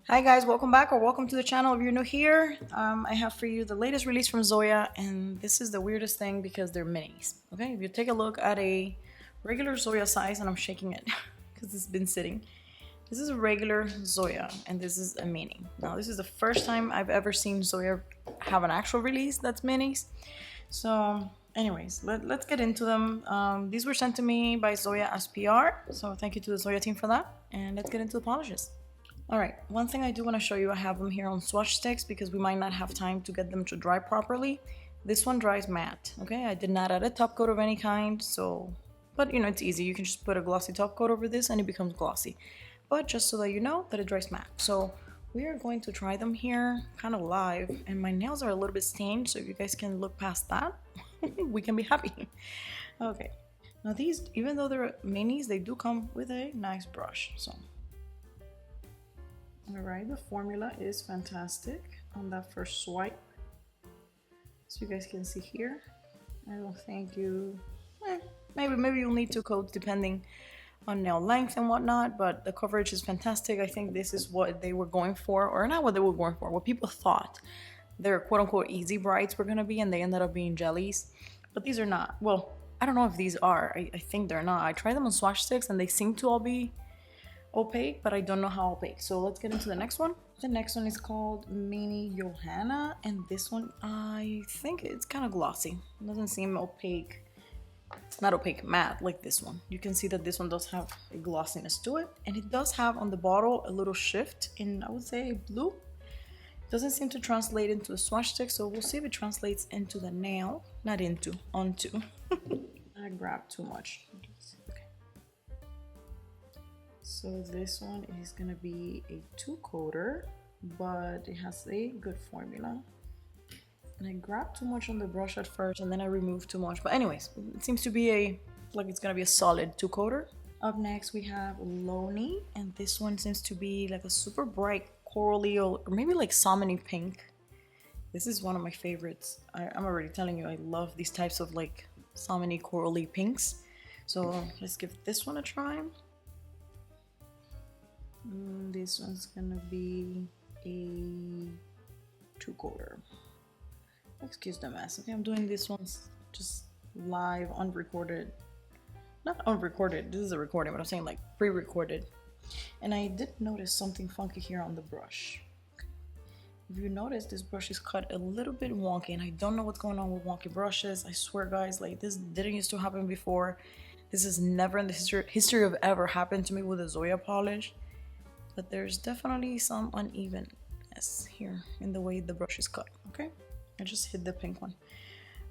Hi guys, welcome back or welcome to the channel if you're new here. I have for you the latest release from Zoya, and this is the weirdest thing because they're minis. Okay, if you take a look at a regular Zoya size, and I'm shaking it because it's been sitting. This is a regular Zoya and this is a mini. Now this is the first time I've ever seen Zoya have an actual release that's minis. So anyways, let's get into them. These were sent to me by Zoya as PR, so thank you to the Zoya team for that, and let's get into the polishes. All right, one thing I do want to show you, I have them here on swatch sticks because we might not have time to get them to dry properly. This one dries matte, okay? I did not add a top coat of any kind, so, but you know, it's easy. You can just put a glossy top coat over this and it becomes glossy. But just so that you know that it dries matte. So we are going to try them here kind of live, and my nails are a little bit stained, so if you guys can look past that, we can be happy. Okay, now these, even though they're minis, they do come with a nice brush, so. All right, the formula is fantastic on that first swipe. So you guys can see here. I don't think you, maybe you'll need 2 coats depending on nail length and whatnot, but the coverage is fantastic. I think this is what they were going for, or not what they were going for, what people thought their quote unquote easy brights were gonna be, and they ended up being jellies. But these are not. Well, I don't know if these are. I think they're not. I tried them on swatch sticks and they seem to all be opaque, but I don't know how opaque. So let's get into the next one. The next one is called Mini Johanna, and this one I think it's kind of glossy. It doesn't seem opaque. It's not opaque matte like this one. You can see that this one does have a glossiness to it, and it does have on the bottle a little shift in, I would say, blue. It doesn't seem to translate into a swatch stick, so we'll see if it translates into the nail. Not into, onto. I grabbed too much. So this one is gonna be a 2-coater, but it has a good formula. And I grabbed too much on the brush at first, and then I removed too much. But anyways, it seems to be like it's gonna be a solid 2-coater. Up next we have Lonely, and this one seems to be like a super bright corally or maybe like salmony pink. This is one of my favorites. I'm already telling you, I love these types of like salmony corally pinks. So let's give this one a try. This one's gonna be a 2-coater. Excuse the mess. Okay, I'm doing this one's just live, unrecorded. Not unrecorded, this is a recording, but I'm saying like pre-recorded. And I did notice something funky here on the brush. If you notice, this brush is cut a little bit wonky, and I don't know what's going on with wonky brushes. I swear guys, like this didn't used to happen before. This has never in the history of ever happened to me with a Zoya polish. But there's definitely some unevenness here in the way the brush is cut, okay? I just hit the pink one.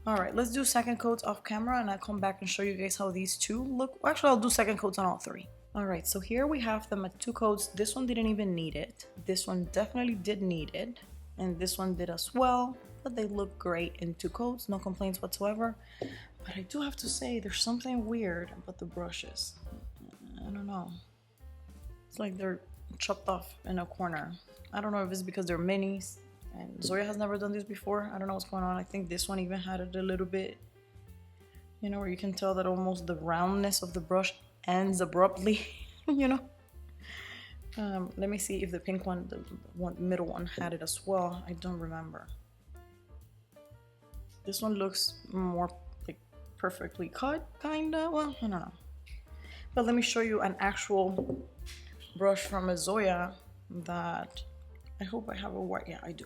All right, let's do second coats off camera, and I'll come back and show you guys how these two look. Well, actually, I'll do second coats on all 3. All right, so here we have them at 2 coats. This one didn't even need it. This one definitely did need it. And this one did as well, but they look great in 2 coats, no complaints whatsoever. But I do have to say, there's something weird about the brushes. I don't know. It's like they're chopped off in a corner. I don't know if it's because they're minis, and Zoya has never done this before. I don't know what's going on. I think this one even had it a little bit, you know, where you can tell that almost the roundness of the brush ends abruptly, you know. Let me see if the pink one, the middle one, had it as well. I don't remember. This one looks more like perfectly cut, kinda. Well, I don't know. But let me show you an actual brush from a Zoya that I hope I have a white. Yeah, I do.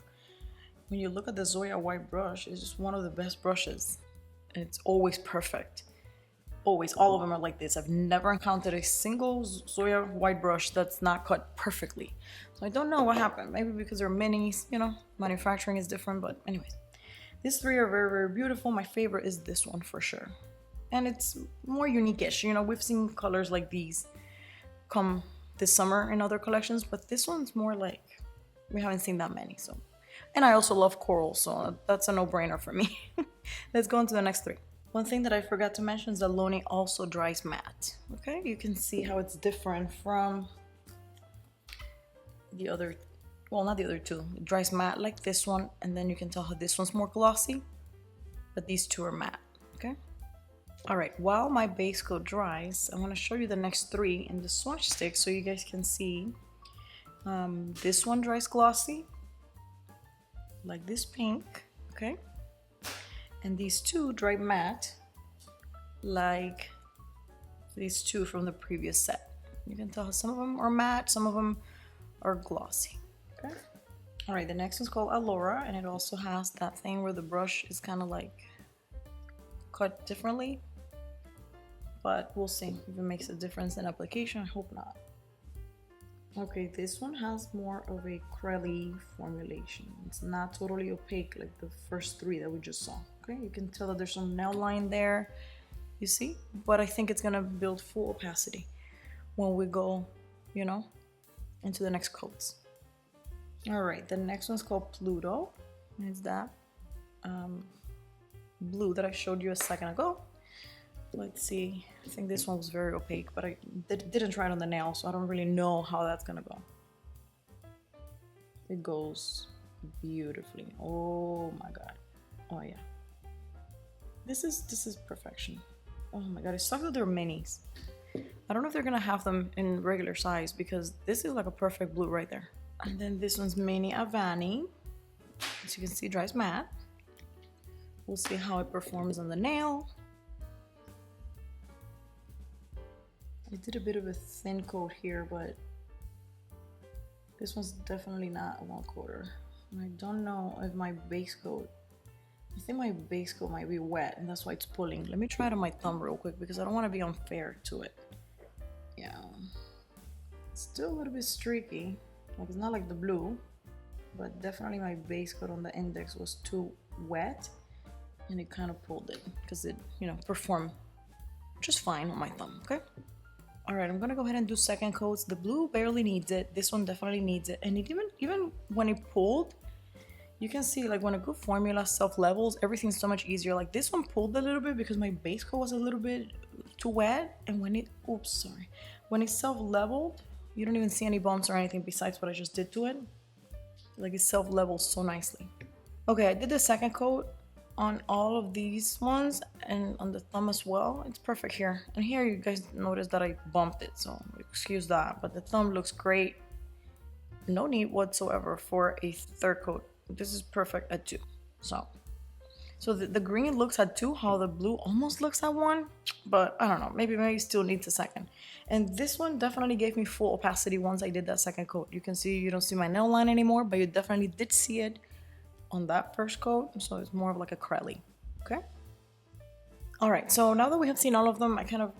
When you look at the Zoya white brush, it's just one of the best brushes. And it's always perfect. Always. All of them are like this. I've never encountered a single Zoya white brush that's not cut perfectly. So I don't know what happened. Maybe because they're minis, you know, manufacturing is different. But anyways, these 3 are very, very beautiful. My favorite is this one for sure. And it's more unique-ish. You know, we've seen colors like these come this summer in other collections, but this one's more like, we haven't seen that many. So, and I also love coral, so that's a no-brainer for me. Let's go on to the next 3. One thing that I forgot to mention is that Lonely also dries matte. Okay, you can see how it's different from the other, well, not the other 2. It dries matte like this one, and then you can tell how this one's more glossy, but these 2 are matte. Okay. All right, while my base coat dries, I'm going to show you the next 3 in the swatch stick so you guys can see This one dries glossy, like this pink, okay? And these two dry matte, like these two from the previous set. You can tell some of them are matte, some of them are glossy, okay? All right, the next one's called Allura, and it also has that thing where the brush is kind of like cut differently, but we'll see if it makes a difference in application. I hope not. Okay, this one has more of a crelly formulation. It's not totally opaque like the first three that we just saw. Okay, you can tell that there's some nail line there, you see? But I think it's gonna build full opacity when we go, you know, into the next coats. All right, the next one's called Pluto. It's that blue that I showed you a second ago. Let's see, I think this one was very opaque, but I didn't try it on the nail, so I don't really know how that's gonna go. It goes beautifully. Oh my god. Oh yeah. This is perfection. Oh my god, it sucks that they're minis. I don't know if they're gonna have them in regular size because this is like a perfect blue right there. And then this one's Mini Avani. As you can see, dries matte. We'll see how it performs on the nail. I did a bit of a thin coat here, but this one's definitely not a one coater. And I don't know if my base coat, I think my base coat might be wet and that's why it's pulling. Let me try it on my thumb real quick because I don't want to be unfair to it. Yeah, it's still a little bit streaky. Like it's not like the blue, but definitely my base coat on the index was too wet and it kind of pulled it because it, you know, performed just fine on my thumb, okay? All right, I'm gonna go ahead and do second coats. The blue barely needs it. This one definitely needs it. And it even when it pulled, you can see like when a good formula self-levels, everything's so much easier. Like this one pulled a little bit because my base coat was a little bit too wet. And when it, oops, sorry. When it's self-leveled, you don't even see any bumps or anything besides what I just did to it. Like it self-levels so nicely. Okay, I did the second coat on all of these ones and on the thumb as well. It's perfect here. And here you guys notice that I bumped it, so excuse that. But the thumb looks great. No need whatsoever for a third coat. This is perfect at 2. So the green looks at 2, how the blue almost looks at 1, but I don't know, maybe still needs a second. And this one definitely gave me full opacity once I did that second coat. You can see, you don't see my nail line anymore, but you definitely did see it on that first coat, so it's more of like a crelly, okay? All right, so now that we have seen all of them, I kind of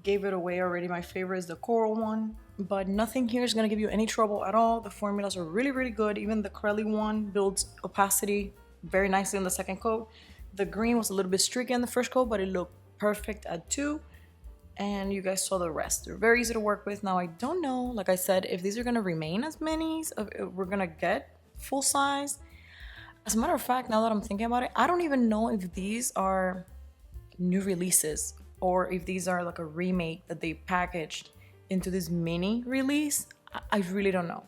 gave it away already. My favorite is the coral one, but nothing here is gonna give you any trouble at all. The formulas are really, really good. Even the crelly one builds opacity very nicely on the second coat. The green was a little bit streaky on the first coat, but it looked perfect at 2. And you guys saw the rest. They're very easy to work with. Now, I don't know, like I said, if these are gonna remain as minis, if we're gonna get full size. As a matter of fact, now that I'm thinking about it, I don't even know if these are new releases or if these are like a remake that they packaged into this mini release. I really don't know.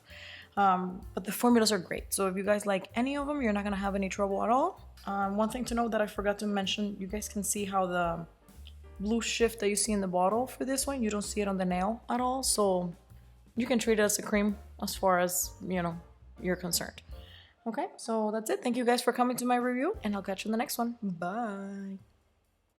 But the formulas are great. So if you guys like any of them, you're not gonna have any trouble at all. One thing to note that I forgot to mention, you guys can see how the blue shift that you see in the bottle for this one, you don't see it on the nail at all. So you can treat it as a cream as far as, you know, you're concerned. Okay, so that's it. Thank you guys for coming to my review and I'll catch you in the next one. Bye.